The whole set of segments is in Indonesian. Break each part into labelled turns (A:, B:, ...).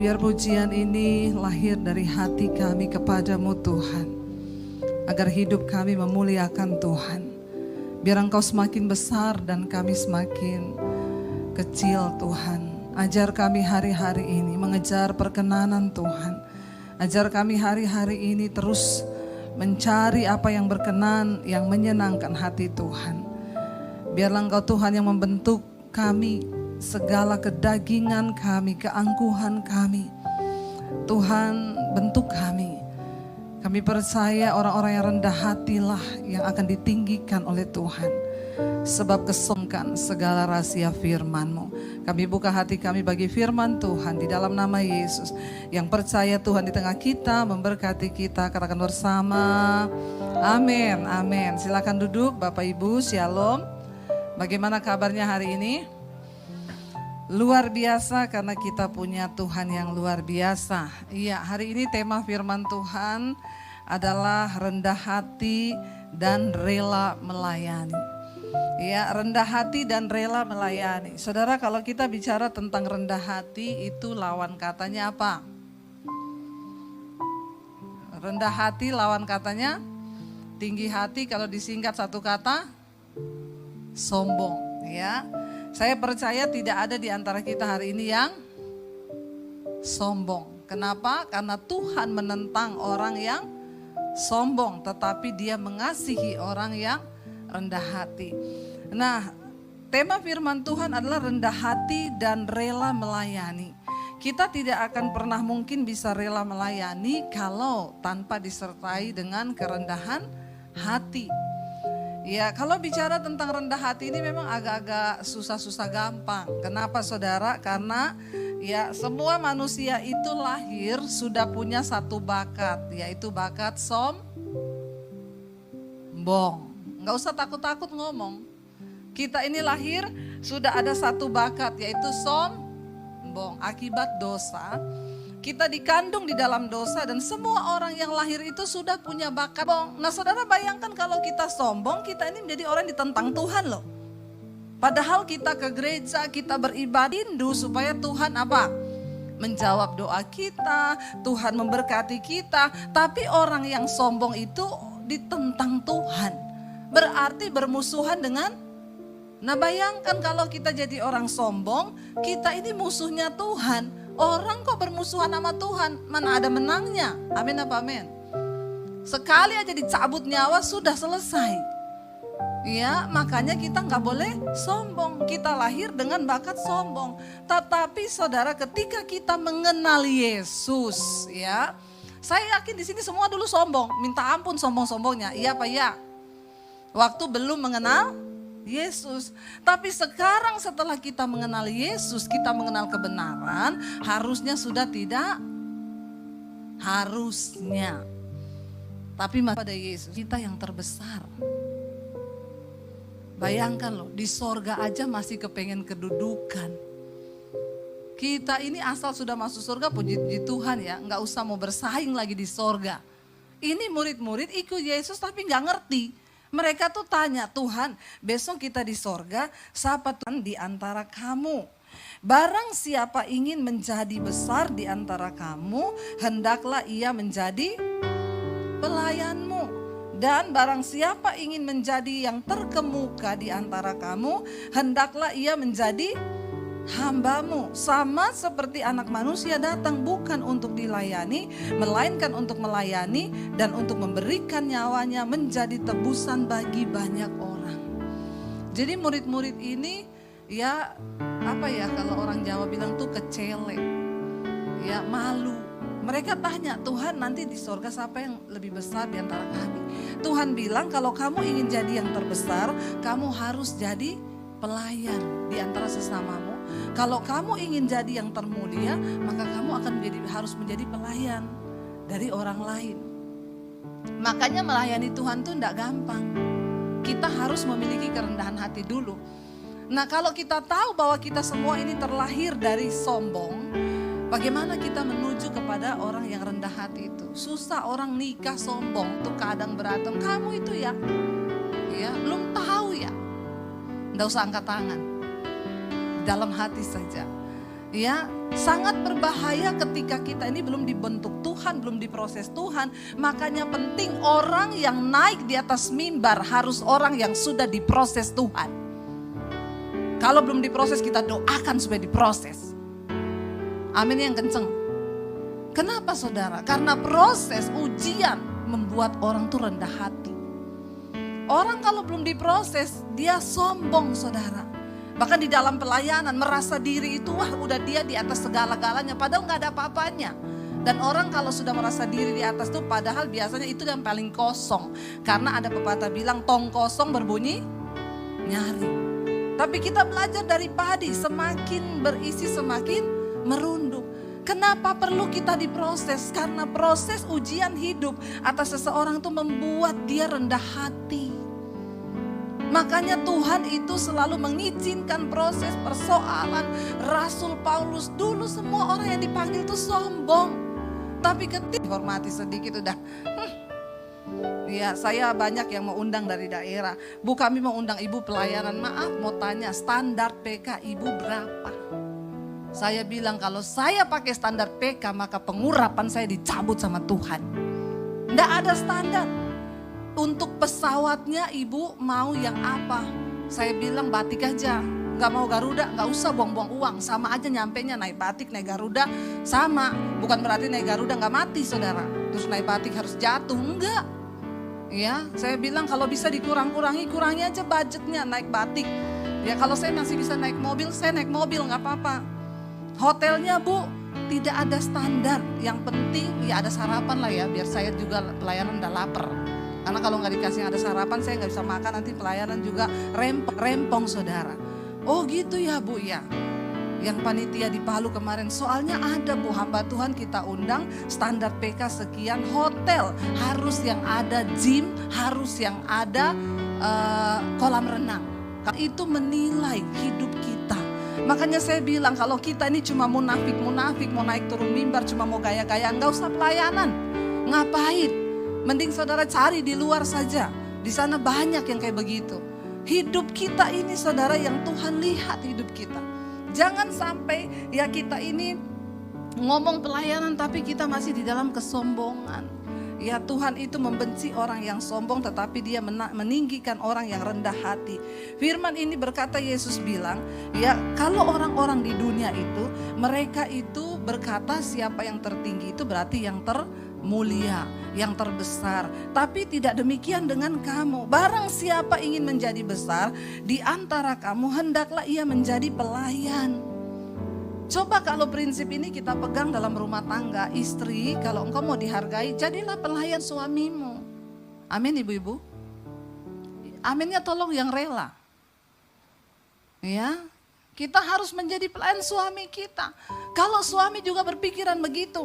A: Biar pujian ini lahir dari hati kami kepadamu Tuhan, agar hidup kami memuliakan Tuhan. Biar Engkau semakin besar dan kami semakin kecil Tuhan. Ajar kami hari-hari ini mengejar perkenanan Tuhan. Ajar kami hari-hari ini terus mencari apa yang berkenan, yang menyenangkan hati Tuhan. Biarlah Engkau Tuhan yang membentuk kami, segala kedagingan kami, keangkuhan kami. Tuhan, bentuk kami. Kami percaya orang-orang yang rendah hatilah yang akan ditinggikan oleh Tuhan. Sebab kesongkan segala rahasia firman-Mu. Kami buka hati kami bagi firman Tuhan di dalam nama Yesus. Yang percaya Tuhan di tengah kita, memberkati kita, katakan bersama. Amin, amin. Silakan duduk Bapak Ibu, Shalom. Bagaimana kabarnya hari ini? Luar biasa karena kita punya Tuhan yang luar biasa. Iya, hari ini tema firman Tuhan adalah rendah hati dan rela melayani. Ya, rendah hati dan rela melayani. Saudara, kalau kita bicara tentang rendah hati, itu lawan katanya apa? Rendah hati lawan katanya tinggi hati, kalau disingkat satu kata sombong, ya. Saya percaya tidak ada di antara kita hari ini yang sombong. Kenapa? Karena Tuhan menentang orang yang sombong, tetapi Dia mengasihi orang yang rendah hati. Nah, tema firman Tuhan adalah rendah hati dan rela melayani. Kita tidak akan pernah mungkin bisa rela melayani kalau tanpa disertai dengan kerendahan hati. Ya, kalau bicara tentang rendah hati ini memang agak-agak susah-susah gampang. Kenapa saudara? Karena ya semua manusia itu lahir sudah punya satu bakat, yaitu bakat sombong. Nggak usah takut-takut ngomong. Kita ini lahir sudah ada satu bakat, yaitu sombong. Akibat dosa, kita dikandung di dalam dosa dan semua orang yang lahir itu sudah punya bakat sombong. Nah saudara bayangkan kalau kita sombong, kita ini menjadi orang yang ditentang Tuhan loh. Padahal kita ke gereja, kita beribadah rindu supaya Tuhan apa? Menjawab doa kita, Tuhan memberkati kita. Tapi orang yang sombong itu ditentang Tuhan. Berarti bermusuhan dengan. Nah bayangkan kalau kita jadi orang sombong, kita ini musuhnya Tuhan. Orang kok bermusuhan sama Tuhan, mana ada menangnya? Amin apa amin? Sekali aja dicabut nyawa sudah selesai. Ya, makanya kita nggak boleh sombong. Kita lahir dengan bakat sombong. Tetapi saudara, ketika kita mengenal Yesus, ya, saya yakin di sini semua dulu sombong. Minta ampun sombong-sombongnya. Iya apa ya? Waktu belum mengenal Yesus. Tapi sekarang setelah kita mengenal Yesus, kita mengenal kebenaran, harusnya sudah tidak. Harusnya. Tapi pada Yesus, kita yang terbesar. Bayangkan loh, di sorga aja masih kepengen kedudukan. Kita ini asal sudah masuk surga, puji Tuhan ya, nggak usah mau bersaing lagi di sorga. Ini murid-murid ikut Yesus tapi nggak ngerti. Mereka tuh tanya, Tuhan besok kita di sorga, siapa Tuhan di antara kamu? Barang siapa ingin menjadi besar di antara kamu, hendaklah ia menjadi pelayanmu. Dan barang siapa ingin menjadi yang terkemuka di antara kamu, hendaklah ia menjadi hambamu. Sama seperti anak manusia datang bukan untuk dilayani, melainkan untuk melayani dan untuk memberikan nyawanya menjadi tebusan bagi banyak orang. Jadi murid-murid ini ya apa ya, kalau orang Jawa bilang tuh kecele, ya malu. Mereka tanya, Tuhan nanti di sorga siapa yang lebih besar di antara kami? Tuhan bilang kalau kamu ingin jadi yang terbesar, kamu harus jadi pelayan di antara sesamamu. Kalau kamu ingin jadi yang termulia, maka kamu akan harus menjadi pelayan dari orang lain. Makanya melayani Tuhan tuh enggak gampang. Kita harus memiliki kerendahan hati dulu. Nah kalau kita tahu bahwa kita semua ini terlahir dari sombong, bagaimana kita menuju kepada orang yang rendah hati itu? Susah orang nikah sombong tuh kadang berantem. Kamu itu ya belum tahu ya. Nggak usah angkat tangan. Dalam hati saja. Ya, sangat berbahaya ketika kita ini belum dibentuk Tuhan, belum diproses Tuhan. Makanya penting orang yang naik di atas mimbar harus orang yang sudah diproses Tuhan. Kalau belum diproses, kita doakan supaya diproses. Amin yang kenceng. Kenapa saudara? Karena proses ujian membuat orang tuh rendah hati. Orang kalau belum diproses, dia sombong saudara. Bahkan di dalam pelayanan merasa diri itu wah udah dia di atas segala-galanya. Padahal gak ada apa-apanya. Dan orang kalau sudah merasa diri di atas tuh padahal biasanya itu yang paling kosong. Karena ada pepatah bilang tong kosong berbunyi nyari. Tapi kita belajar dari padi, semakin berisi semakin merunduk. Kenapa perlu kita diproses? Karena proses ujian hidup atas seseorang itu membuat dia rendah hati. Makanya Tuhan itu selalu mengizinkan proses persoalan. Rasul Paulus dulu semua orang yang dipanggil itu sombong. Tapi ketika hormati sedikit udah. Ya, saya banyak yang mau undang dari daerah. Bu, kami mau undang ibu pelayanan. Maaf, mau tanya standar PK ibu berapa? Saya bilang kalau saya pakai standar PK maka pengurapan saya dicabut sama Tuhan. Nggak ada standar. Untuk pesawatnya ibu mau yang apa? Saya bilang batik aja. Nggak mau Garuda, nggak usah buang-buang uang. Sama aja nyampenya naik batik, naik Garuda sama. Bukan berarti naik Garuda nggak mati saudara. Terus naik batik harus jatuh, enggak. Ya, saya bilang kalau bisa dikurang-kurangi, kurangi aja budgetnya naik batik. Ya kalau saya masih bisa naik mobil, saya naik mobil nggak apa-apa. Hotelnya Bu, tidak ada standar. Yang penting ya ada sarapan lah ya, biar saya juga pelayanan udah lapar. Karena kalau nggak dikasih ada sarapan, saya nggak bisa makan, nanti pelayanan juga rempong saudara. Oh gitu ya Bu ya. Yang panitia di Palu kemarin, soalnya ada Bu hamba Tuhan kita undang standar PK sekian, hotel harus yang ada gym, harus yang ada kolam renang. Itu menilai hidup kita. Makanya saya bilang kalau kita ini cuma munafik, mau naik turun mimbar, cuma mau gaya-gaya, nggak usah pelayanan. Ngapain? Mending saudara cari di luar saja. Di sana banyak yang kayak begitu. Hidup kita ini saudara yang Tuhan lihat hidup kita. Jangan sampai ya kita ini ngomong pelayanan tapi kita masih di dalam kesombongan. Ya Tuhan itu membenci orang yang sombong tetapi dia meninggikan orang yang rendah hati. Firman ini berkata Yesus bilang ya kalau orang-orang di dunia itu mereka itu berkata siapa yang tertinggi itu berarti yang termulia, yang terbesar. Tapi tidak demikian dengan kamu. Barang siapa ingin menjadi besar di antara kamu hendaklah ia menjadi pelayan. Coba kalau prinsip ini kita pegang dalam rumah tangga, istri kalau engkau mau dihargai, jadilah pelayan suamimu. Amin ibu-ibu. Aminnya tolong yang rela. Ya, kita harus menjadi pelayan suami kita. Kalau suami juga berpikiran begitu,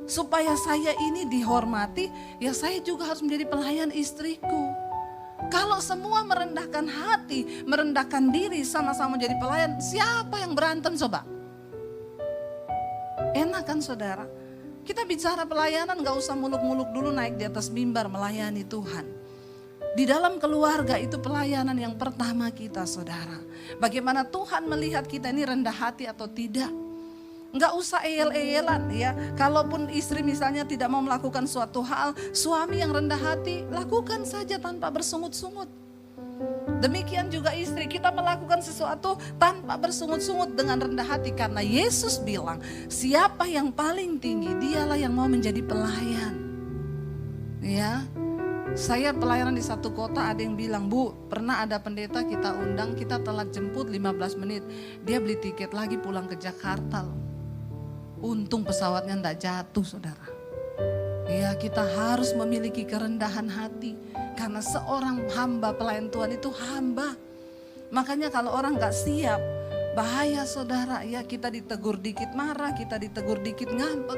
A: supaya saya ini dihormati, ya saya juga harus menjadi pelayan istriku. Kalau semua merendahkan hati, merendahkan diri, sama-sama jadi pelayan, siapa yang berantem coba? Enak kan saudara? Kita bicara pelayanan gak usah muluk-muluk dulu naik di atas mimbar melayani Tuhan. Di dalam keluarga itu pelayanan yang pertama kita saudara. Bagaimana Tuhan melihat kita ini rendah hati atau tidak. Gak usah eyel-eyelan ya. Kalaupun istri misalnya tidak mau melakukan suatu hal, suami yang rendah hati lakukan saja tanpa bersungut-sungut. Demikian juga istri, kita melakukan sesuatu tanpa bersungut-sungut dengan rendah hati. Karena Yesus bilang, siapa yang paling tinggi, dialah yang mau menjadi pelayan. Ya, saya pelayanan di satu kota ada yang bilang, Bu, pernah ada pendeta kita undang, kita telat jemput 15 menit. Dia beli tiket lagi pulang ke Jakarta loh. Untung pesawatnya enggak jatuh saudara. Ya, kita harus memiliki kerendahan hati. Karena seorang hamba pelayan Tuhan itu hamba. Makanya kalau orang gak siap, bahaya saudara. Ya kita ditegur dikit marah, kita ditegur dikit ngambek.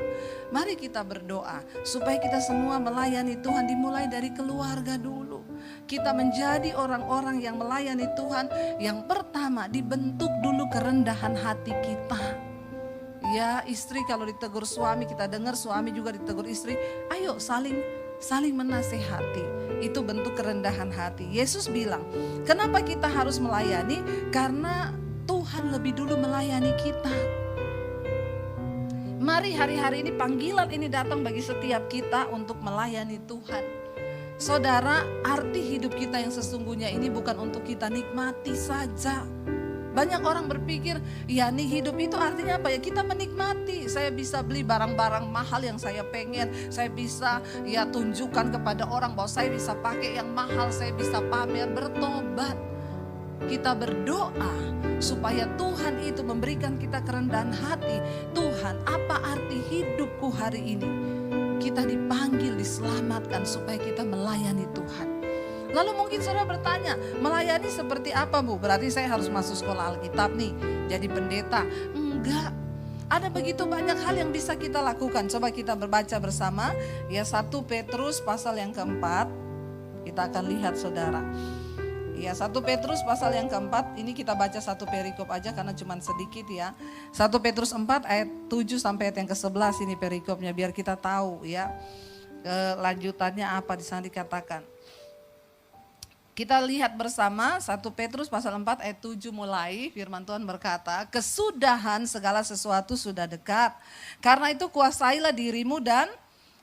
A: Mari kita berdoa supaya kita semua melayani Tuhan dimulai dari keluarga dulu. Kita menjadi orang-orang yang melayani Tuhan. Yang pertama dibentuk dulu kerendahan hati kita. Ya istri kalau ditegur suami, kita dengar suami juga ditegur istri. Ayo saling menasehati. Itu bentuk kerendahan hati. Yesus bilang, kenapa kita harus melayani? Karena Tuhan lebih dulu melayani kita. Mari hari-hari ini panggilan ini datang bagi setiap kita untuk melayani Tuhan. Saudara, arti hidup kita yang sesungguhnya ini bukan untuk kita nikmati saja. Banyak orang berpikir, ya nih hidup itu artinya apa ya? Kita menikmati, saya bisa beli barang-barang mahal yang saya pengen. Saya bisa ya tunjukkan kepada orang bahwa saya bisa pakai yang mahal, saya bisa pamer, bertobat. Kita berdoa supaya Tuhan itu memberikan kita kerendahan hati. Tuhan, apa arti hidupku hari ini? Kita dipanggil, diselamatkan supaya kita melayani Tuhan. Lalu mungkin saudara bertanya, melayani seperti apa Bu? Berarti saya harus masuk sekolah Alkitab nih, jadi pendeta. Enggak, ada begitu banyak hal yang bisa kita lakukan. Coba kita berbaca bersama, ya 1 Petrus pasal yang keempat. Kita akan lihat saudara. Ya 1 Petrus pasal yang keempat, ini kita baca satu perikop aja karena cuma sedikit ya. 1 Petrus 4 ayat 7 sampai ayat yang ke-11 ini perikopnya, biar kita tahu ya kelanjutannya apa di sana dikatakan. Kita lihat bersama 1 Petrus pasal 4 ayat 7 mulai, firman Tuhan berkata, kesudahan segala sesuatu sudah dekat. Karena itu kuasailah dirimu dan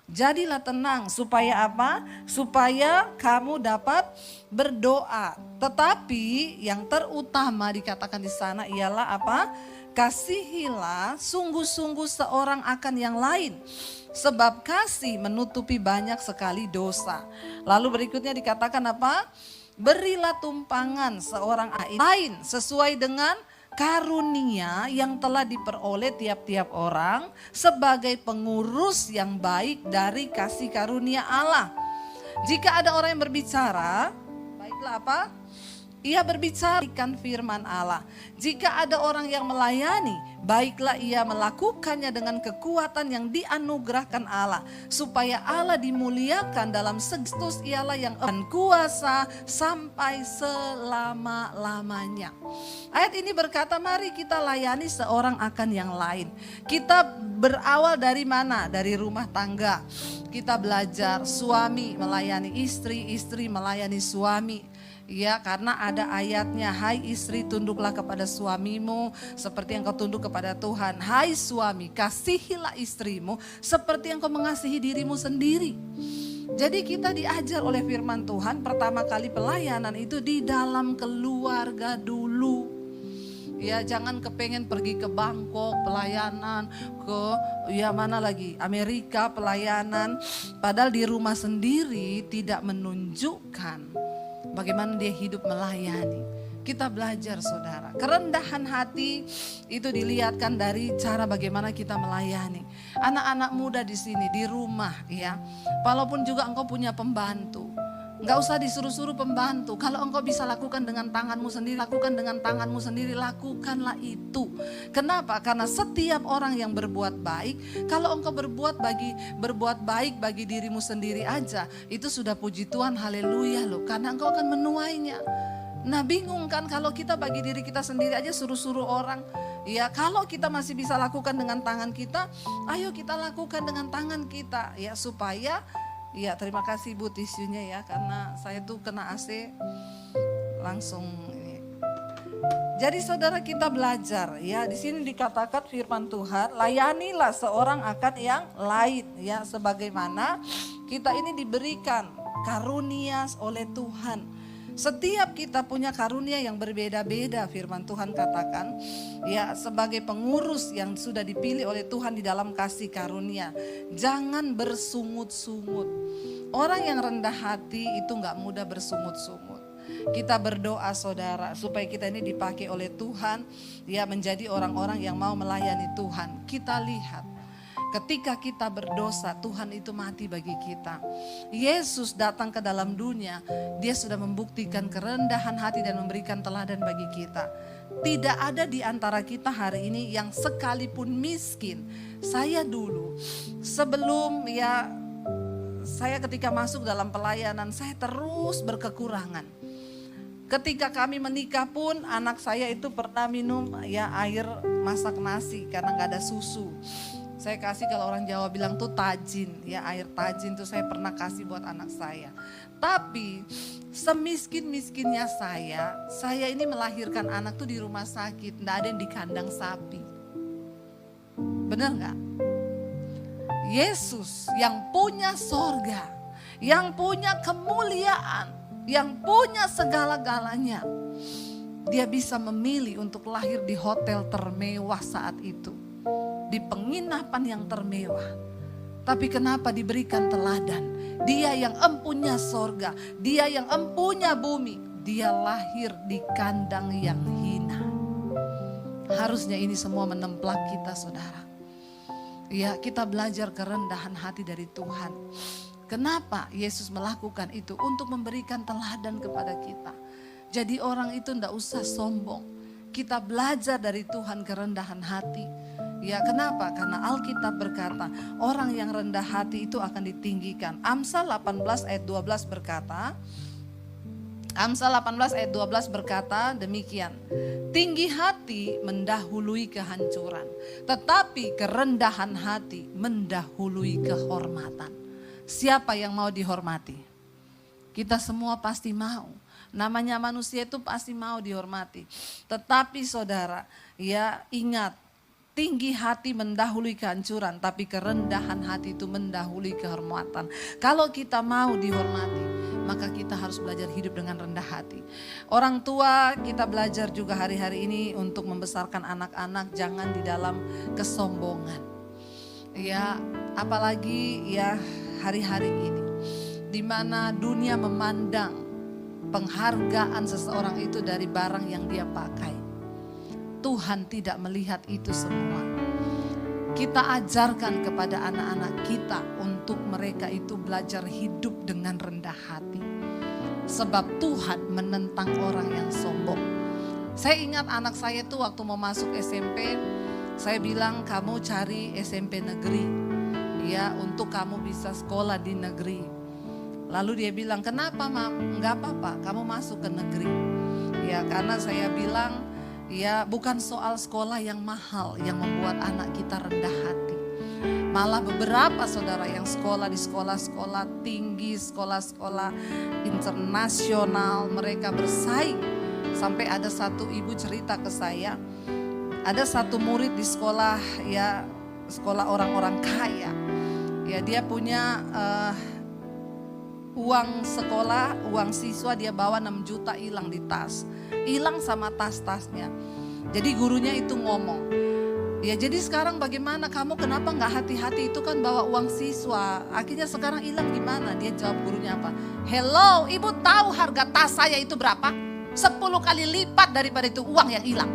A: jadilah tenang. Supaya apa? Supaya kamu dapat berdoa. Tetapi yang terutama dikatakan di sana ialah apa? Kasihilah sungguh-sungguh seorang akan yang lain. Sebab kasih menutupi banyak sekali dosa. Lalu berikutnya dikatakan apa? Berilah tumpangan seorang lain sesuai dengan karunia yang telah diperoleh tiap-tiap orang sebagai pengurus yang baik dari kasih karunia Allah. Jika ada orang yang berbicara, baiklah apa? Ia berbicara firman Allah. Jika ada orang yang melayani, baiklah ia melakukannya dengan kekuatan yang dianugerahkan Allah. Supaya Allah dimuliakan dalam Kristus, ialah yang kuasa sampai selama-lamanya. Ayat ini berkata, mari kita layani seorang akan yang lain. Kita berawal dari mana? Dari rumah tangga. Kita belajar suami melayani istri, istri melayani suami. Ya, karena ada ayatnya, hai istri tunduklah kepada suamimu seperti yang kau tunduk kepada Tuhan. Hai suami, kasihilah istrimu seperti yang kau mengasihi dirimu sendiri. Jadi kita diajar oleh firman Tuhan, pertama kali pelayanan itu di dalam keluarga dulu. Ya, jangan kepengen pergi ke Bangkok pelayanan, ke ya mana lagi Amerika pelayanan, padahal di rumah sendiri tidak menunjukkan bagaimana dia hidup melayani. Kita belajar saudara, kerendahan hati itu dilihatkan dari cara bagaimana kita melayani. Anak-anak muda di sini di rumah ya, walaupun juga engkau punya pembantu, nggak usah disuruh-suruh pembantu. Kalau engkau bisa lakukan dengan tanganmu sendiri, lakukan dengan tanganmu sendiri, lakukanlah itu. Kenapa? Karena setiap orang yang berbuat baik, kalau engkau berbuat baik bagi dirimu sendiri aja, itu sudah puji Tuhan, haleluya loh. Karena engkau akan menuainya. Nah bingung kan kalau kita bagi diri kita sendiri aja suruh-suruh orang. Ya kalau kita masih bisa lakukan dengan tangan kita, ayo kita lakukan dengan tangan kita. Ya supaya, ya terima kasih Bu tisunya ya, karena saya tuh kena AC langsung ini. Jadi saudara kita belajar ya, di sini dikatakan firman Tuhan, layanilah seorang akan yang lain ya, sebagaimana kita ini diberikan karunia oleh Tuhan. Setiap kita punya karunia yang berbeda-beda, firman Tuhan katakan ya, sebagai pengurus yang sudah dipilih oleh Tuhan di dalam kasih karunia. Jangan bersungut-sungut. Orang yang rendah hati itu gak mudah bersungut-sungut. Kita berdoa saudara supaya kita ini dipakai oleh Tuhan ya, menjadi orang-orang yang mau melayani Tuhan. Kita lihat ketika kita berdosa, Tuhan itu mati bagi kita. Yesus datang ke dalam dunia, dia sudah membuktikan kerendahan hati dan memberikan teladan bagi kita. Tidak ada di antara kita hari ini yang sekalipun miskin. Saya dulu, sebelum ya, saya ketika masuk dalam pelayanan, saya terus berkekurangan. Ketika kami menikah pun, anak saya itu pernah minum ya air masak nasi karena gak ada susu. Saya kasih, kalau orang Jawa bilang tuh tajin, ya air tajin tuh saya pernah kasih buat anak saya. Tapi semiskin-miskinnya saya ini melahirkan anak tuh di rumah sakit, nggak ada yang di kandang sapi. Bener nggak? Yesus yang punya sorga, yang punya kemuliaan, yang punya segala-galanya. Dia bisa memilih untuk lahir di hotel termewah saat itu, di penginapan yang termewah. Tapi kenapa diberikan teladan? Dia yang empunya sorga, dia yang empunya bumi, dia lahir di kandang yang hina. Harusnya ini semua menemplak kita, saudara. Ya, kita belajar kerendahan hati dari Tuhan. Kenapa Yesus melakukan itu? Untuk memberikan teladan kepada kita. Jadi orang itu tidak usah sombong. Kita belajar dari Tuhan kerendahan hati. Ya, kenapa? Karena Alkitab berkata, orang yang rendah hati itu akan ditinggikan. Amsal 18 ayat 12 berkata, Amsal 18 ayat 12 berkata demikian. Tinggi hati mendahului kehancuran, tetapi kerendahan hati mendahului kehormatan. Siapa yang mau dihormati? Kita semua pasti mau. Namanya manusia itu pasti mau dihormati. Tetapi saudara, ya ingat, tinggi hati mendahului kehancuran, tapi kerendahan hati itu mendahului kehormatan. Kalau kita mau dihormati, maka kita harus belajar hidup dengan rendah hati. Orang tua kita belajar juga hari-hari ini untuk membesarkan anak-anak jangan di dalam kesombongan. Ya, apalagi ya hari-hari ini, di mana dunia memandang penghargaan seseorang itu dari barang yang dia pakai. Tuhan tidak melihat itu semua. Kita ajarkan kepada anak-anak kita untuk mereka itu belajar hidup dengan rendah hati. Sebab Tuhan menentang orang yang sombong. Saya ingat anak saya tuh waktu mau masuk SMP, saya bilang kamu cari SMP negeri. Ya, untuk kamu bisa sekolah di negeri. Lalu dia bilang, kenapa Mam? Enggak apa-apa, kamu masuk ke negeri. Ya, karena saya bilang, ya bukan soal sekolah yang mahal yang membuat anak kita rendah hati. Malah beberapa saudara yang sekolah di sekolah-sekolah tinggi, sekolah-sekolah internasional, mereka bersaing. Sampai ada satu ibu cerita ke saya, ada satu murid di sekolah, ya sekolah orang-orang kaya. Ya dia punya uang sekolah, uang siswa dia bawa 6 juta hilang di tas. Hilang sama tas-tasnya. Jadi gurunya itu ngomong, ya jadi sekarang bagaimana kamu, kenapa gak hati-hati, itu kan bawa uang siswa. Akhirnya sekarang hilang gimana? Dia jawab gurunya apa? Hello, ibu tahu harga tas saya itu berapa? 10 kali lipat daripada itu uang yang hilang.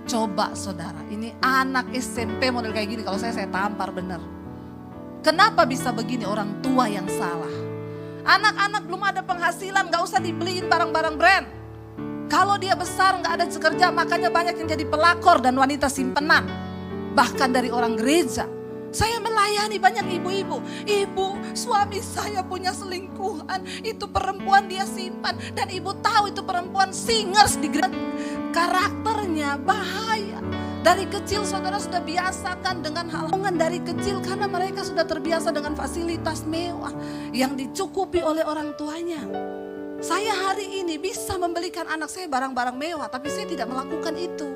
A: Coba saudara, ini anak SMP model kayak gini, kalau saya tampar bener. Kenapa bisa begini? Orang tua yang salah. Anak-anak belum ada penghasilan, gak usah dibeliin barang-barang brand. Kalau dia besar gak ada kerja, makanya banyak yang jadi pelakor dan wanita simpenan. Bahkan dari orang gereja. Saya melayani banyak ibu-ibu. Ibu, suami saya punya selingkuhan. Itu perempuan dia simpan. Dan ibu tahu itu perempuan singers di gereja. Karakternya bahaya. Dari kecil saudara sudah biasakan dengan hal-hal dari kecil karena mereka sudah terbiasa dengan fasilitas mewah yang dicukupi oleh orang tuanya. Saya hari ini bisa membelikan anak saya barang-barang mewah, tapi saya tidak melakukan itu.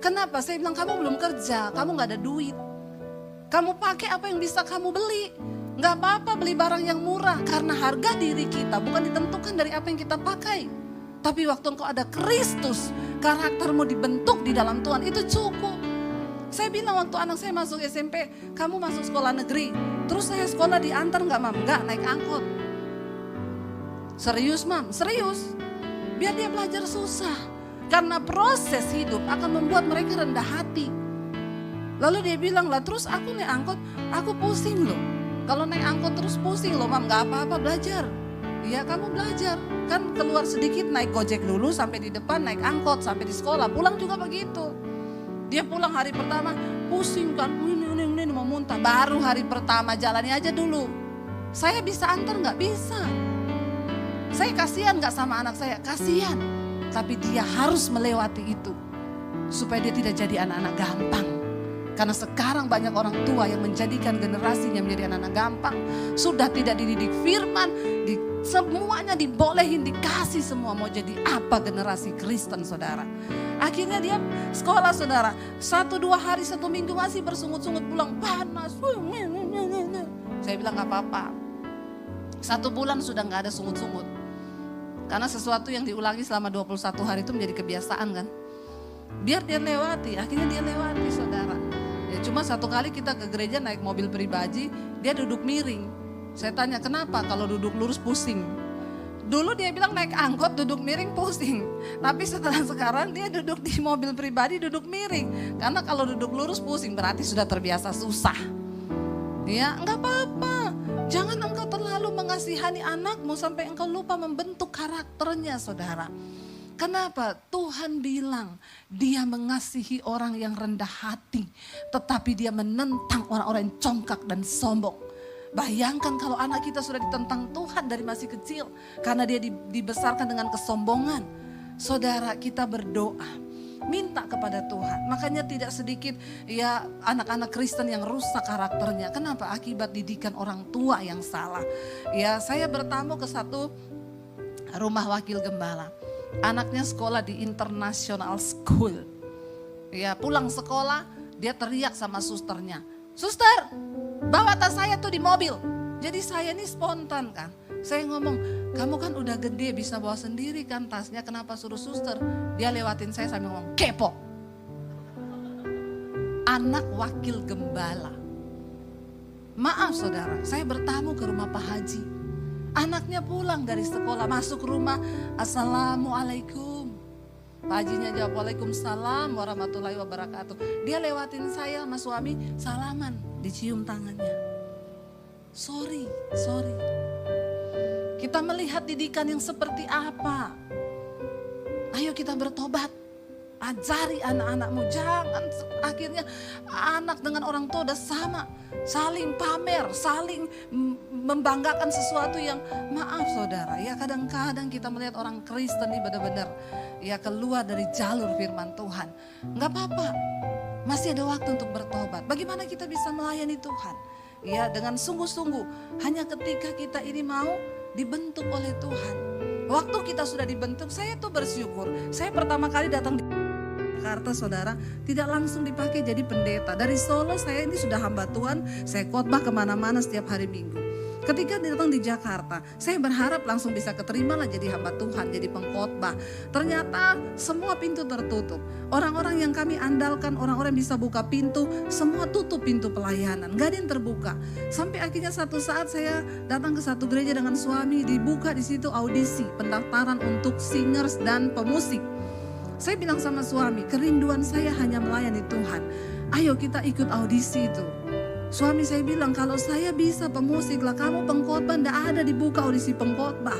A: Kenapa? Saya bilang kamu belum kerja, kamu gak ada duit. Kamu pakai apa yang bisa kamu beli. Gak apa-apa beli barang yang murah, karena harga diri kita bukan ditentukan dari apa yang kita pakai. Tapi waktu engkau ada Kristus, karaktermu dibentuk di dalam Tuhan, itu cukup. Saya bilang waktu anak saya masuk SMP, kamu masuk sekolah negeri. Terus saya sekolah diantar gak Mam? Enggak, naik angkot. Serius Mam? Serius. Biar dia belajar susah. Karena proses hidup akan membuat mereka rendah hati. Lalu dia bilang, lah terus aku naik angkot, aku pusing loh. Kalau naik angkot terus pusing loh Mam, gak apa-apa belajar. Iya kamu belajar, kan keluar sedikit naik gojek dulu sampai di depan, naik angkot sampai di sekolah, pulang juga begitu. Dia pulang hari pertama pusing kan, ini mau muntah. Baru hari pertama jalani aja dulu. Saya bisa antar gak? Bisa. Saya kasihan gak sama anak saya? Kasihan. Tapi dia harus melewati itu supaya dia tidak jadi anak-anak gampang. Karena sekarang banyak orang tua yang menjadikan generasinya menjadi anak-anak gampang. Sudah tidak dididik firman, semuanya dibolehin, dikasih semua. Mau jadi apa generasi Kristen saudara. Akhirnya dia sekolah saudara. 1-2 hari 1 minggu masih bersungut-sungut pulang panas. Saya bilang gak apa-apa. 1 bulan sudah gak ada sungut-sungut. Karena sesuatu yang diulangi selama 21 hari itu menjadi kebiasaan kan. Biar dia lewati, akhirnya dia lewati saudara. Ya cuma 1 kali kita ke gereja naik mobil pribadi, dia duduk miring. Saya tanya kenapa kalau duduk lurus pusing. Dulu dia bilang naik angkot duduk miring pusing. Tapi setelah sekarang dia duduk di mobil pribadi duduk miring. Karena kalau duduk lurus pusing berarti sudah terbiasa susah. Ya enggak apa-apa. Jangan engkau terlalu mengasihani anakmu sampai engkau lupa membentuk karakternya saudara. Kenapa? Tuhan bilang dia mengasihi orang yang rendah hati. Tetapi dia menentang orang-orang yang congkak dan sombong. Bayangkan kalau anak kita sudah ditentang Tuhan dari masih kecil. Karena dia dibesarkan dengan kesombongan. Saudara kita berdoa. Minta kepada Tuhan. Makanya tidak sedikit ya anak-anak Kristen yang rusak karakternya. Kenapa? Akibat didikan orang tua yang salah. Ya saya bertamu ke satu rumah wakil gembala. Anaknya sekolah di international school. Ya pulang sekolah dia teriak sama susternya. Suster, bawa tas saya tuh di mobil. Jadi saya ini spontan kan. Saya ngomong, kamu kan udah gede bisa bawa sendiri kan tasnya, kenapa suruh suster? Dia lewatin saya sambil ngomong, kepo. Anak wakil gembala. Maaf saudara, saya bertamu ke rumah Pak Haji. Anaknya pulang dari sekolah, masuk rumah, Assalamualaikum. Pak Hajinya jawab, Waalaikumsalam warahmatullahi wabarakatuh. Dia lewatin saya sama suami, salaman, dicium tangannya. Sorry. Kita melihat didikan yang seperti apa. Ayo kita bertobat. Ajari anak-anakmu. Jangan akhirnya anak dengan orang tua udah sama. Saling pamer, saling membanggakan sesuatu yang maaf saudara. Ya kadang-kadang kita melihat orang Kristen ini benar-benar ya keluar dari jalur firman Tuhan. Enggak apa-apa. Masih ada waktu untuk bertobat. Bagaimana kita bisa melayani Tuhan? Ya dengan sungguh-sungguh. Hanya ketika kita ini mau dibentuk oleh Tuhan. Waktu kita sudah dibentuk, saya tuh bersyukur. Saya pertama kali datang di Jakarta saudara, tidak langsung dipakai jadi pendeta. Dari Solo saya ini sudah hamba Tuhan, saya khotbah kemana-mana setiap hari Minggu. Ketika datang di Jakarta, saya berharap langsung bisa keterima lah jadi hamba Tuhan, jadi pengkhotbah. Ternyata semua pintu tertutup. Orang-orang yang kami andalkan, orang-orang yang bisa buka pintu, semua tutup pintu pelayanan. Gak ada yang terbuka. Sampai akhirnya satu saat saya datang ke satu gereja dengan suami, dibuka di situ audisi, pendaftaran untuk singers dan pemusik. Saya bilang sama suami, kerinduan saya hanya melayani Tuhan. Ayo kita ikut audisi itu. Suami saya bilang, kalau saya bisa pemusik lah, kamu pengkhotbah, ndak ada dibuka audisi pengkhotbah.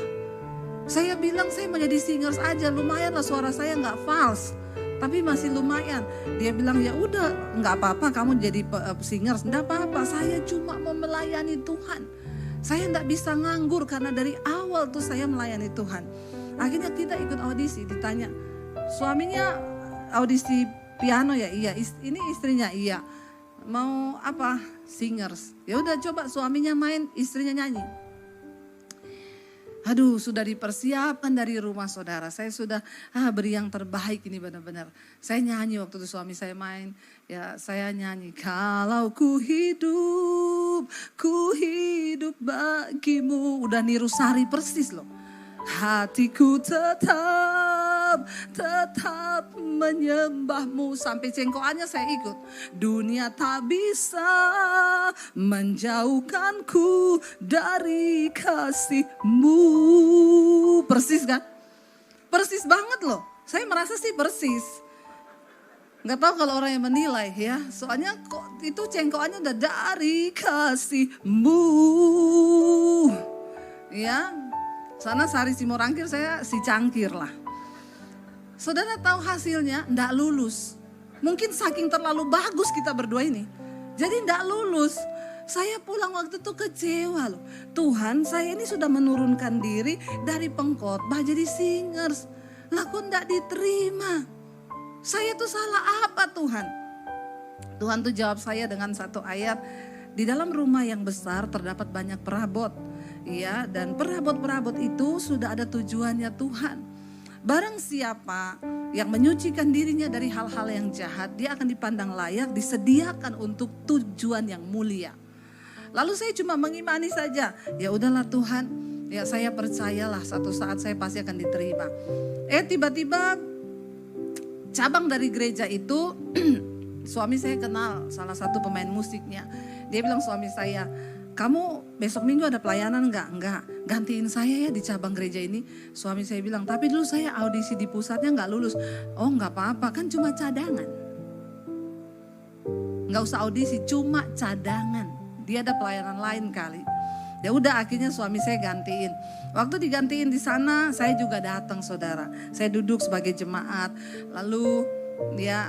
A: Saya bilang saya mau jadi singers aja, lumayan lah suara saya nggak false, tapi masih lumayan. Dia bilang ya udah nggak apa-apa kamu jadi singers, ndak apa-apa. Saya cuma mau melayani Tuhan. Saya ndak bisa nganggur karena dari awal tuh saya melayani Tuhan. Akhirnya kita ikut audisi, ditanya suaminya audisi piano ya, iya. Ini istrinya, iya. Mau apa? Singers. Ya udah coba suaminya main, istrinya nyanyi. Aduh, sudah dipersiapkan dari rumah saudara. Saya sudah beri yang terbaik ini benar-benar. Saya nyanyi waktu itu suami saya main. Ya saya nyanyi. Kalau ku hidup bagimu. Udah niru Sari persis loh. Hatiku tetap menyembahmu. Sampai cengkoannya saya ikut. Dunia tak bisa menjauhkanku dari kasihmu. Persis kan? Persis banget loh. Saya merasa sih persis. Gak tahu kalau orang yang menilai ya. Soalnya kok itu cengkoannya udah dari kasihmu. Ya. Sana Sari Simorangkir, saya si cangkir lah. Saudara tahu hasilnya? Nggak lulus. Mungkin saking terlalu bagus kita berdua ini. Jadi nggak lulus. Saya pulang waktu itu kecewa loh. Tuhan, saya ini sudah menurunkan diri dari pengkhotbah jadi singers. Lah kok nggak diterima? Saya tuh salah apa Tuhan? Tuhan tuh jawab saya dengan satu ayat. Di dalam rumah yang besar terdapat banyak perabot. Ya, dan perabot-perabot itu sudah ada tujuannya Tuhan. Barang siapa yang menyucikan dirinya dari hal-hal yang jahat, dia akan dipandang layak, disediakan untuk tujuan yang mulia. Lalu saya cuma mengimani saja. Ya udahlah Tuhan, ya saya percayalah satu saat saya pasti akan diterima. Tiba-tiba cabang dari gereja itu suami saya kenal salah satu pemain musiknya. Dia bilang suami saya, kamu besok minggu ada pelayanan enggak? Enggak, gantiin saya ya di cabang gereja ini. Suami saya bilang, tapi dulu saya audisi di pusatnya enggak lulus. Oh enggak apa-apa, kan cuma cadangan. Enggak usah audisi, cuma cadangan. Dia ada pelayanan lain kali. Ya udah akhirnya suami saya gantiin. Waktu digantiin di sana saya juga datang saudara. Saya duduk sebagai jemaat. Lalu dia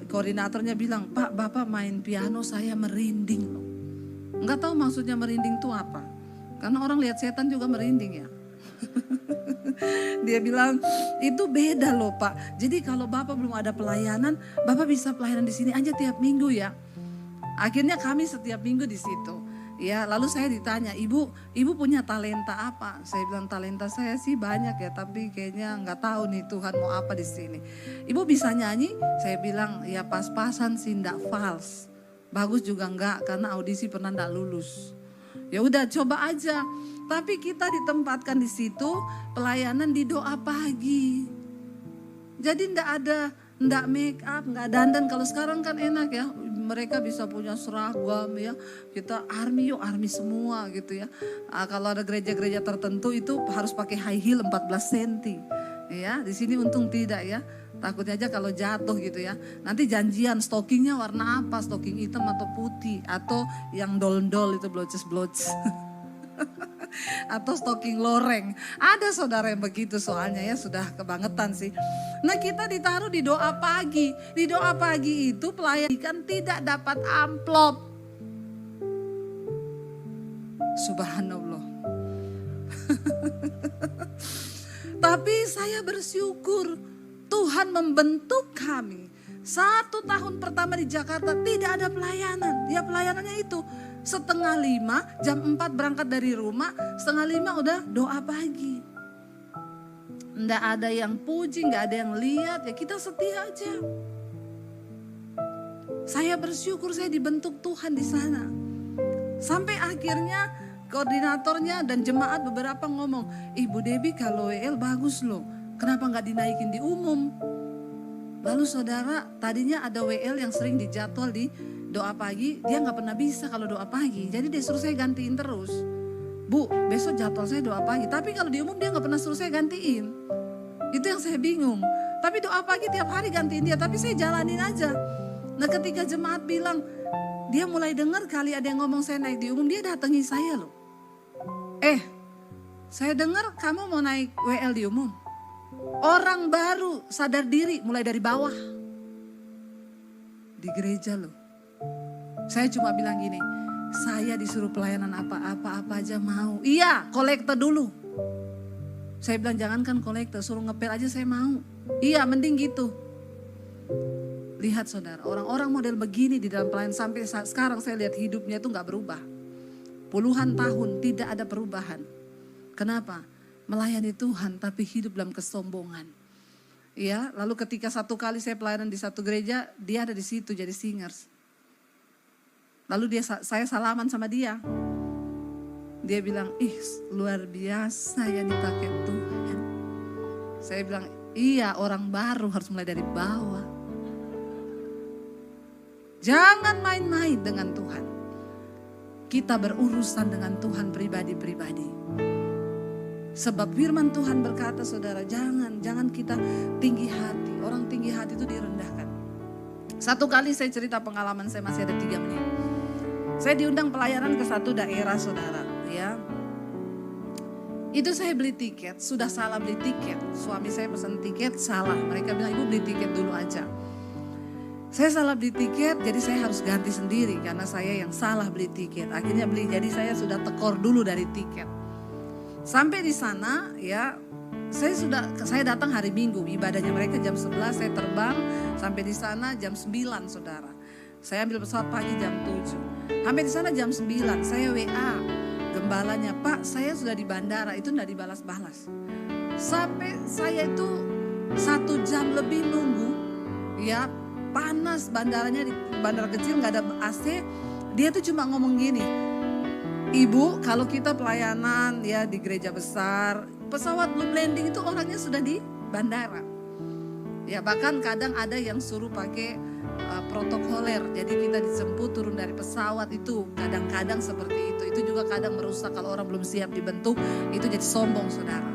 A: koordinatornya bilang, Pak Bapak main piano saya merinding loh. Enggak tahu maksudnya merinding itu apa. Karena orang lihat setan juga merinding ya. Dia bilang itu beda loh Pak. Jadi kalau Bapak belum ada pelayanan, Bapak bisa pelayanan di sini aja tiap minggu ya. Akhirnya kami setiap minggu di situ. Ya, lalu saya ditanya, ibu punya talenta apa? Saya bilang talenta saya sih banyak ya, tapi kayaknya nggak tahu nih Tuhan mau apa di sini. Ibu bisa nyanyi? Saya bilang ya pas-pasan sih, ndak fals. Bagus juga enggak, karena audisi pernah ndak lulus. Ya udah coba aja. Tapi kita ditempatkan di situ pelayanan di doa pagi. Jadi ndak make up, nggak dandan. Kalau sekarang kan enak ya. Mereka bisa punya seragam ya, kita army semua gitu ya. Kalau ada gereja-gereja tertentu itu harus pakai high heel 14 cm. Ya, di sini untung tidak ya. Takutnya aja kalau jatuh gitu ya. Nanti janjian stockingnya warna apa, stocking hitam atau putih atau yang dol-dol itu bloces. Atau stocking loreng. Ada saudara yang begitu soalnya ya, sudah kebangetan sih. Nah kita ditaruh di doa pagi. Di doa pagi itu pelayan tidak dapat amplop. Subhanallah. Tapi saya bersyukur Tuhan membentuk kami. 1 tahun pertama di Jakarta tidak ada pelayanan. Ya pelayanannya itu 4:30, jam 4 berangkat dari rumah, 4:30 udah doa pagi. Nggak ada yang puji, nggak ada yang lihat, ya kita setia aja. Saya bersyukur saya dibentuk Tuhan di sana. Sampai akhirnya koordinatornya dan jemaat beberapa ngomong, Ibu Debbie kalau WL bagus loh, kenapa nggak dinaikin di umum? Lalu saudara, tadinya ada WL yang sering dijadwal di doa pagi, dia nggak pernah bisa kalau doa pagi. Jadi dia suruh saya gantiin terus. Bu, besok jadwal saya doa pagi. Tapi kalau di umum dia nggak pernah suruh saya gantiin. Itu yang saya bingung. Tapi doa pagi tiap hari gantiin dia, tapi saya jalanin aja. Nah ketika jemaat bilang, dia mulai dengar kali ada yang ngomong saya naik di umum, dia datangi saya loh. Saya dengar kamu mau naik WL di umum. Orang baru sadar diri mulai dari bawah. Di gereja loh. Saya cuma bilang gini, saya disuruh pelayanan apa aja mau. Iya, kolektor dulu. Saya bilang jangankan kolektor, suruh ngepel aja saya mau. Iya, mending gitu. Lihat saudara, orang-orang model begini di dalam pelayanan sampai sekarang saya lihat hidupnya itu gak berubah. Puluhan tahun tidak ada perubahan. Kenapa? Melayani Tuhan tapi hidup dalam kesombongan. Ya, lalu ketika satu kali saya pelayanan di satu gereja, dia ada di situ jadi singers. Lalu saya salaman sama dia. Dia bilang, luar biasa ya dipakai Tuhan. Saya bilang, iya orang baru harus mulai dari bawah. Jangan main-main dengan Tuhan. Kita berurusan dengan Tuhan pribadi-pribadi. Sebab firman Tuhan berkata saudara, jangan kita tinggi hati. Orang tinggi hati itu direndahkan. Satu kali saya cerita pengalaman saya, masih ada 3 menit. Saya diundang pelayanan ke satu daerah saudara, ya. Itu saya beli tiket, sudah salah beli tiket. Suami saya pesan tiket, salah. Mereka bilang, ibu beli tiket dulu aja. Saya salah beli tiket, jadi saya harus ganti sendiri karena saya yang salah beli tiket. Akhirnya jadi saya sudah tekor dulu dari tiket. Sampai di sana, ya, saya datang hari Minggu, ibadahnya mereka jam 11, saya terbang sampai di sana jam 9 saudara. Saya ambil pesawat pagi jam 7. Sampai di sana jam 9, saya WA gembalanya, Pak saya sudah di bandara, itu enggak dibalas-balas. Sampai saya itu 1 jam lebih nunggu, ya panas bandaranya, di bandara kecil nggak ada AC. Dia tuh cuma ngomong gini, Ibu, kalau kita pelayanan ya di gereja besar, pesawat belum landing itu orangnya sudah di bandara. Ya bahkan kadang ada yang suruh pakai protokoler, jadi kita dijemput turun dari pesawat itu kadang-kadang seperti itu. Itu juga kadang merusak kalau orang belum siap dibentuk, itu jadi sombong saudara.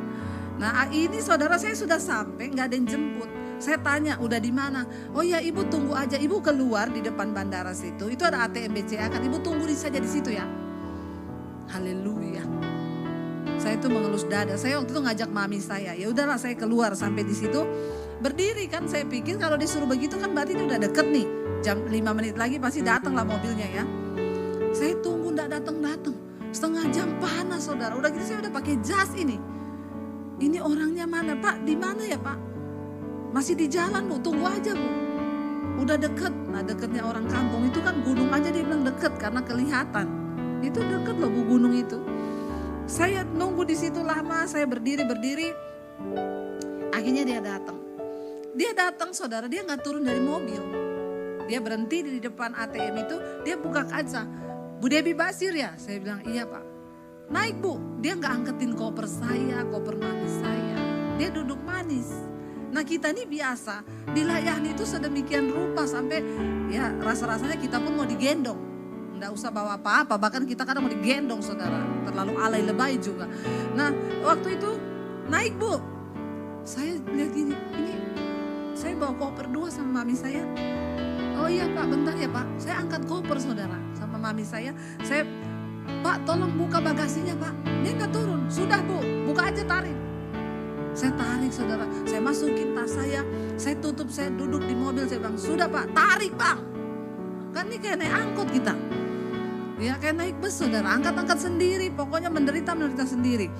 A: Nah ini saudara saya sudah sampai, nggak ada yang jemput. Saya tanya, udah di mana? Oh ya ibu tunggu aja, ibu keluar di depan bandara situ. Itu ada ATM BCA kan, ibu tunggu saja di situ ya. Haleluya. Saya itu mengelus dada. Saya waktu itu ngajak mami saya. Ya udahlah saya keluar sampai di situ. Berdiri kan, saya pikir kalau disuruh begitu kan berarti ini udah deket nih. Jam 5 menit lagi pasti datang lah mobilnya ya. Saya tunggu enggak datang-datang. Setengah jam panas saudara. Udah gitu saya udah pakai jas ini. Ini orangnya mana Pak? Di mana ya Pak? Masih di jalan Bu, tunggu aja Bu. Udah deket. Nah deketnya orang kampung itu kan gunung aja dia bilang deket karena kelihatan. Itu deket loh Bu gunung itu. Saya nunggu di situ lama, saya berdiri. Akhirnya dia datang. Dia datang saudara, dia nggak turun dari mobil. Dia berhenti di depan ATM itu, dia buka kaca. Bu Debbie Basir ya? Saya bilang iya Pak. Naik Bu, dia nggak angketin koper saya, koper mami saya. Dia duduk manis. Nah kita ini biasa dilayani itu sedemikian rupa sampai ya rasa-rasanya kita pun mau digendong. Nggak usah bawa apa-apa, bahkan kita kadang mau digendong saudara. Terlalu alay lebay juga. Nah waktu itu naik Bu. Saya lihat ini saya bawa koper 2 sama mami saya. Oh iya Pak, bentar ya Pak. Saya angkat koper saudara sama mami saya. Saya, Pak tolong buka bagasinya Pak. Dia nggak turun. Sudah Bu, buka aja tarik. Saya tarik saudara, saya masukin tas saya tutup, saya duduk di mobil, saya bilang, sudah Pak, tarik Bang. Kan ini kayak naik angkot kita. Ya kayak naik bus saudara, angkat-angkat sendiri, pokoknya menderita sendiri.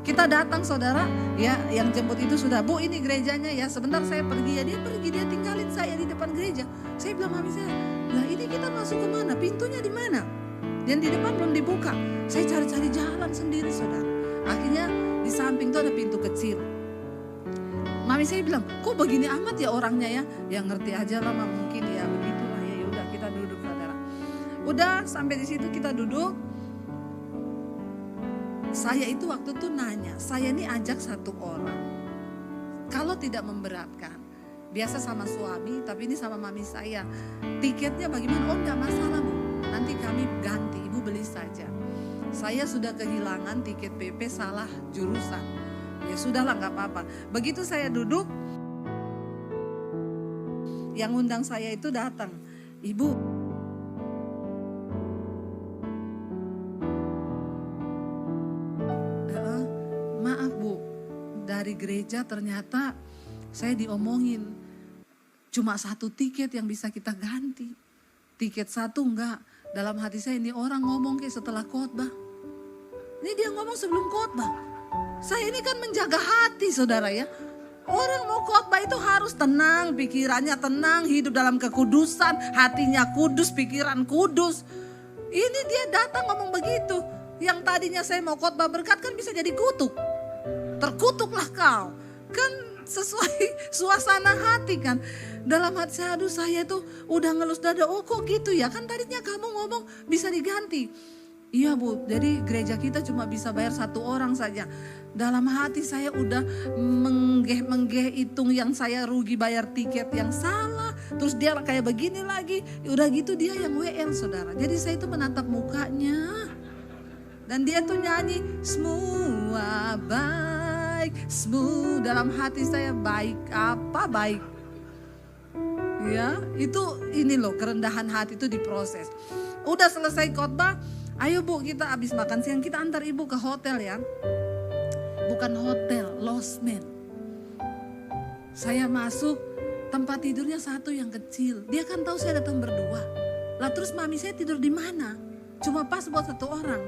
A: Kita datang saudara, ya yang jemput itu sudah, Bu ini gerejanya ya, sebentar saya pergi ya, dia tinggalin saya di depan gereja. Saya bilang mami saya, lah ini kita masuk ke mana, pintunya di mana? Dan di depan belum dibuka, saya cari-cari jalan sendiri saudara. Akhirnya di samping itu ada pintu kecil. Mami saya bilang, kok begini amat ya orangnya ya? Ya ngerti aja lah, mungkin ya begitulah ya. Udah kita duduk saudara. Udah sampai di situ kita duduk. Saya itu waktu itu nanya, saya ini ajak satu orang. Kalau tidak memberatkan, biasa sama suami, tapi ini sama mami saya. Tiketnya bagaimana? Oh enggak masalah Bu, nanti kami ganti, Ibu beli saja. Saya sudah kehilangan tiket PP salah jurusan. Ya sudahlah nggak apa-apa. Begitu saya duduk, yang undang saya itu datang. Ibu, maaf Bu, dari gereja ternyata saya diomongin cuma 1 tiket yang bisa kita ganti. Tiket 1 enggak. Dalam hati saya ini orang ngomong kayak setelah khotbah. Ini dia ngomong sebelum khotbah. Saya ini kan menjaga hati saudara ya. Orang mau khotbah itu harus tenang, pikirannya tenang, hidup dalam kekudusan, hatinya kudus, pikiran kudus. Ini dia datang ngomong begitu. Yang tadinya saya mau khotbah berkat kan bisa jadi kutuk. Terkutuklah kau. Kan sesuai suasana hati kan. Dalam hati saya, aduh saya tuh udah ngelus dada, oh kok gitu ya. Kan tadinya kamu ngomong bisa diganti. Iya Bu, jadi gereja kita cuma bisa bayar 1 orang saja. Dalam hati saya udah menggeh hitung yang saya rugi bayar tiket yang salah. Terus dia kayak begini lagi. Udah gitu dia yang WL saudara. Jadi saya itu menatap mukanya. Dan dia tuh nyanyi semua baik. Semua dalam hati saya baik apa baik. Ya itu ini loh kerendahan hati itu diproses. Udah selesai khotbah. Ayo Bu kita habis makan siang kita antar ibu ke hotel ya. Bukan hotel, losmen. Saya masuk tempat tidurnya 1 yang kecil. Dia kan tahu saya datang berdua. Lah terus mami saya tidur di mana? Cuma pas buat 1 orang.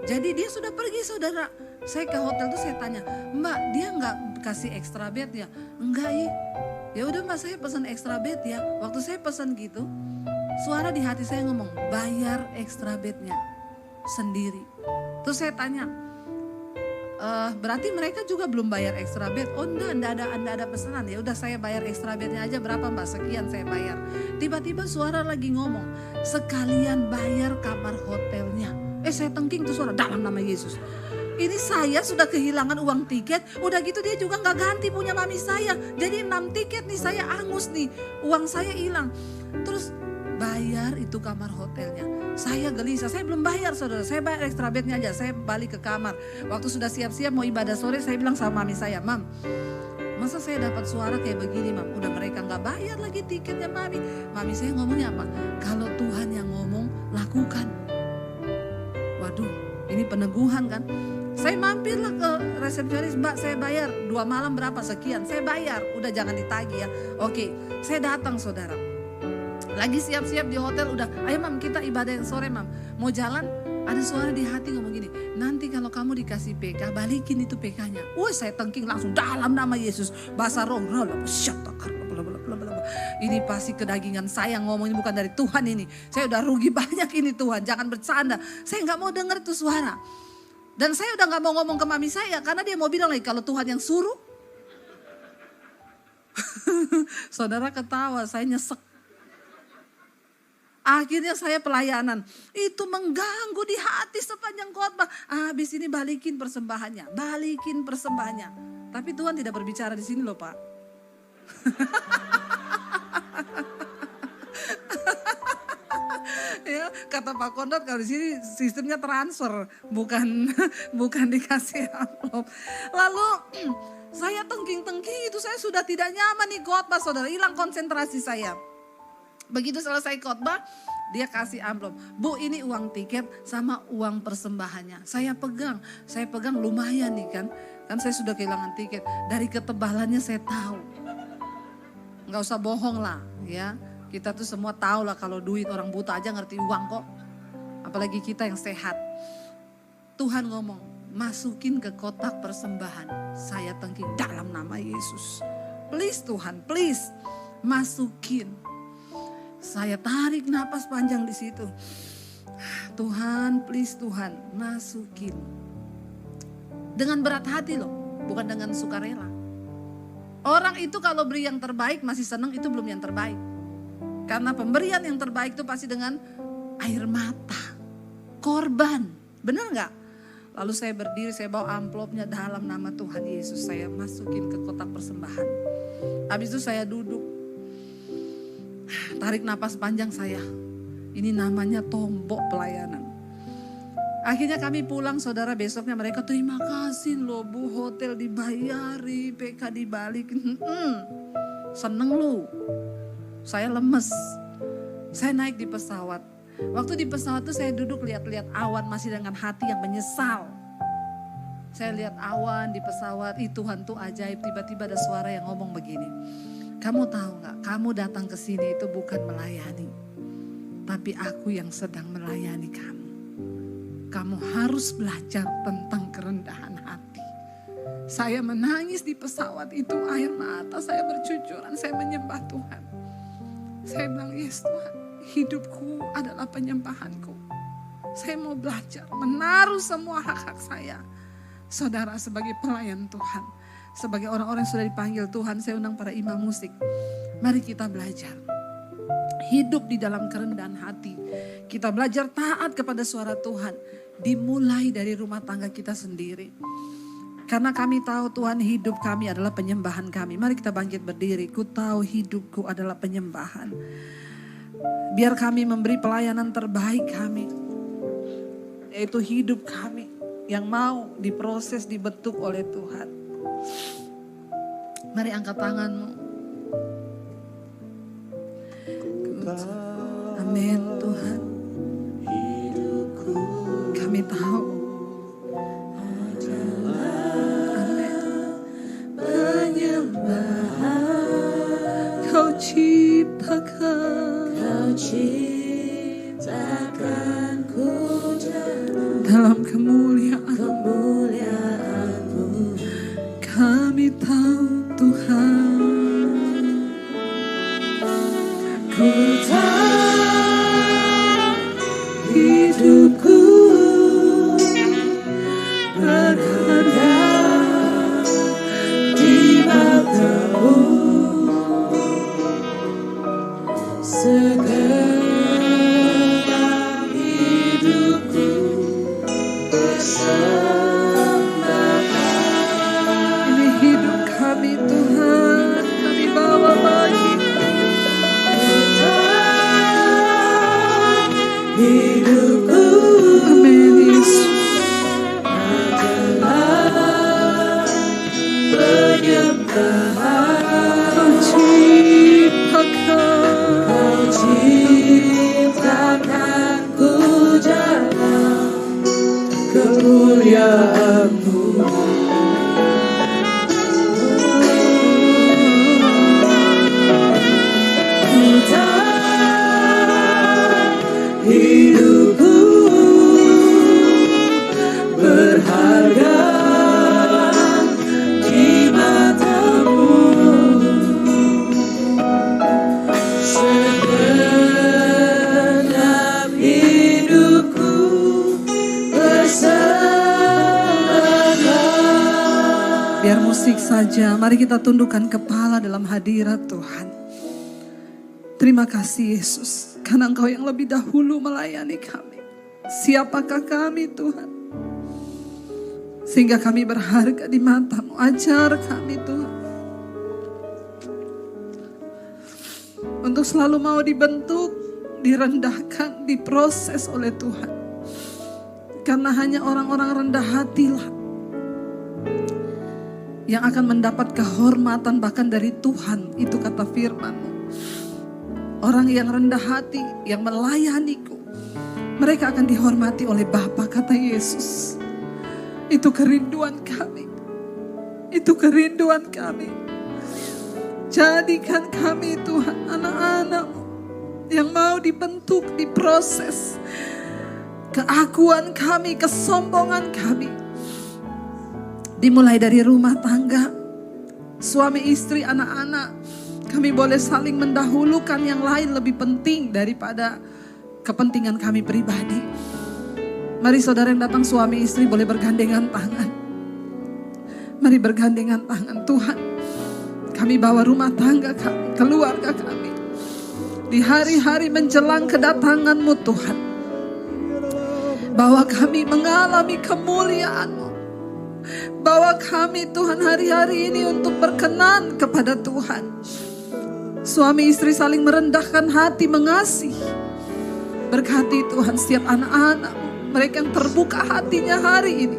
A: Jadi dia sudah pergi saudara. Saya ke hotel tuh saya tanya, Mbak dia nggak kasih extra bed ya? Enggak ya udah Mbak saya pesan extra bed ya. Waktu saya pesan gitu. Suara di hati saya ngomong, bayar extra bednya sendiri. Terus saya tanya, berarti mereka juga belum bayar extra bed? Oh enggak ada pesanan. Ya udah saya bayar extra bednya aja berapa Mbak? Sekian saya bayar. Tiba-tiba suara lagi ngomong, sekalian bayar kamar hotelnya. Saya tengking tuh saudara, dalam nama Yesus. Ini saya sudah kehilangan uang tiket, udah gitu dia juga gak ganti punya mami saya. Jadi 6 tiket nih saya angus nih, uang saya hilang. Terus bayar itu kamar hotelnya. Saya gelisah, saya belum bayar saudara, saya bayar extra bednya aja, saya balik ke kamar. Waktu sudah siap-siap mau ibadah sore, saya bilang sama mami saya, Mam, masa saya dapat suara kayak begini Mam, udah mereka gak bayar lagi tiketnya mami. Mami saya ngomongnya apa? Kalau Tuhan yang ngomong, lakukan. Waduh, ini peneguhan kan. Saya mampirlah ke resepsionis, Mbak saya bayar 2 malam berapa sekian, saya bayar, udah jangan ditagih ya. Oke, saya datang saudara. Lagi siap-siap di hotel udah, ayo Mam kita ibadah yang sore Mam. Mau jalan, ada suara di hati ngomong gini, nanti kalau kamu dikasih PK, balikin itu PK-nya. Wah saya tengking langsung dalam nama Yesus, bahasa roh. Ini pasti kedagingan saya ngomong, ini bukan dari Tuhan ini. Saya udah rugi banyak ini Tuhan, jangan bercanda. Saya gak mau dengar itu suara. Dan saya udah gak mau ngomong ke mami saya, karena dia mau bilang lagi, kalau Tuhan yang suruh. Saudara ketawa, saya nyesek. Akhirnya saya pelayanan, itu mengganggu di hati sepanjang khotbah. Habis ini balikin persembahannya, balikin persembahannya. Tapi Tuhan tidak berbicara di sini loh Pak. Ya, kata Pak Kondot kalau di sini sistemnya transfer, bukan dikasih amplop. Lalu saya tengking-tengking itu, saya sudah tidak nyaman nih khotbah saudara, hilang konsentrasi saya. Begitu selesai khotbah, dia kasih amplop. Bu ini uang tiket sama uang persembahannya. Saya pegang lumayan nih kan. Kan saya sudah kehilangan tiket. Dari ketebalannya saya tahu. Gak usah bohong lah ya. Kita tuh semua tahu lah kalau duit, orang buta aja ngerti uang kok. Apalagi kita yang sehat. Tuhan ngomong, masukin ke kotak persembahan. Saya tengking dalam nama Yesus. Please Tuhan, please masukin. Saya tarik napas panjang di situ. Tuhan, please Tuhan, masukin. Dengan berat hati loh, bukan dengan sukarela. Orang itu kalau beri yang terbaik masih senang, itu belum yang terbaik. Karena pemberian yang terbaik itu pasti dengan air mata, korban, benar nggak? Lalu saya berdiri, saya bawa amplopnya dalam nama Tuhan Yesus, saya masukin ke kotak persembahan. Habis itu saya duduk, tarik napas panjang saya. Ini namanya tombok pelayanan. Akhirnya kami pulang saudara, besoknya mereka terima kasih loh Bu, hotel dibayari, PK dibalikin. Seneng lu. Saya lemes. Saya naik di pesawat. Waktu di pesawat tuh saya duduk lihat-lihat awan, masih dengan hati yang menyesal. Saya lihat awan di pesawat, Tuhan tuh ajaib, tiba-tiba ada suara yang ngomong begini. Kamu tahu gak, kamu datang ke sini itu bukan melayani, tapi aku yang sedang melayani kamu. Kamu harus belajar tentang kerendahan hati. Saya menangis di pesawat itu, air mata saya bercucuran, saya menyembah Tuhan. Saya bilang, yes Tuhan, hidupku adalah penyembahanku. Saya mau belajar menaruh semua hak-hak saya. Saudara, sebagai pelayan Tuhan, sebagai orang-orang yang sudah dipanggil Tuhan, saya undang para imam musik. Mari kita belajar. Hidup di dalam kerendahan hati. Kita belajar taat kepada suara Tuhan. Dimulai dari rumah tangga kita sendiri. Karena kami tahu Tuhan, hidup kami adalah penyembahan kami. Mari kita bangkit berdiri. Ku tahu hidupku adalah penyembahan. Biar kami memberi pelayanan terbaik kami. Yaitu hidup kami yang mau diproses, dibentuk oleh Tuhan. Mari angkat tanganmu. Amin Tuhan. Kami tahu. Kau ciptakanku dalam kemuliaan-Mu. Kami tahu Tuhan. Ku tahu hidupku berharga di mata-Mu. Segenap hidupku Ini hidup kami Tuhan, kami bawa lagi.
B: Hidupku
A: Amin Yesus.
B: adalah penyembahan.
A: Kau ciptakan,
B: Kau ciptakan ku jaga kemuliaan-Mu. Ku tak hidupku berharga di mata-Mu. Segenap hidupku bersembahkan.
A: Biar musik saja, mari kita tundukkan kepala dalam hadirat Tuhan. Terima kasih Yesus, karena Engkau yang lebih dahulu melayani kami. Siapakah kami Tuhan? Sehingga kami berharga di mata-Mu. Ajar kami Tuhan, untuk selalu mau dibentuk, direndahkan, diproses oleh Tuhan. Karena hanya orang-orang rendah hatilah yang akan mendapat kehormatan bahkan dari Tuhan. Itu kata firman-Mu. Orang yang rendah hati, yang melayaniku, mereka akan dihormati oleh Bapa, kata Yesus. Itu kerinduan kami. Itu kerinduan kami. Jadikan kami Tuhan anak-anak-Mu yang mau dibentuk, diproses. Keakuan kami, kesombongan kami dimulai dari rumah tangga, suami istri, anak-anak. Kami boleh saling mendahulukan yang lain lebih penting daripada kepentingan kami pribadi. Mari saudara yang datang suami istri boleh bergandengan tangan. Mari bergandengan tangan. Tuhan, kami bawa rumah tangga kami, keluarga kami di hari-hari menjelang kedatangan-Mu Tuhan. Bawa kami mengalami kemuliaan-Mu. Bawa kami Tuhan hari-hari ini untuk berkenan kepada Tuhan. Suami istri saling merendahkan hati, mengasihi. Berkati Tuhan setiap anak-anak-Mu, mereka yang terbuka hatinya hari ini.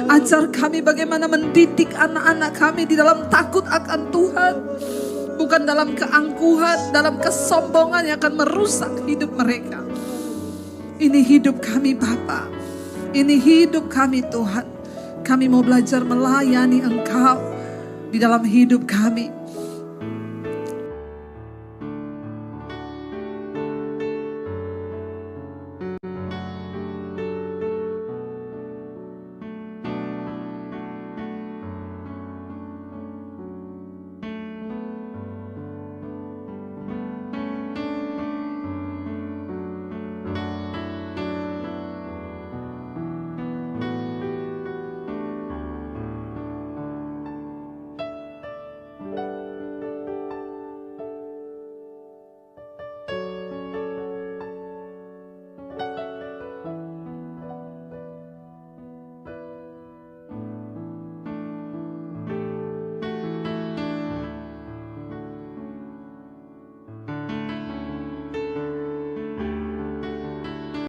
A: Ajar kami bagaimana mendidik anak-anak kami di dalam takut akan Tuhan. Bukan dalam keangkuhan, dalam kesombongan yang akan merusak hidup mereka. Ini hidup kami Bapa. Ini hidup kami Tuhan. Kami mau belajar melayani Engkau di dalam hidup kami.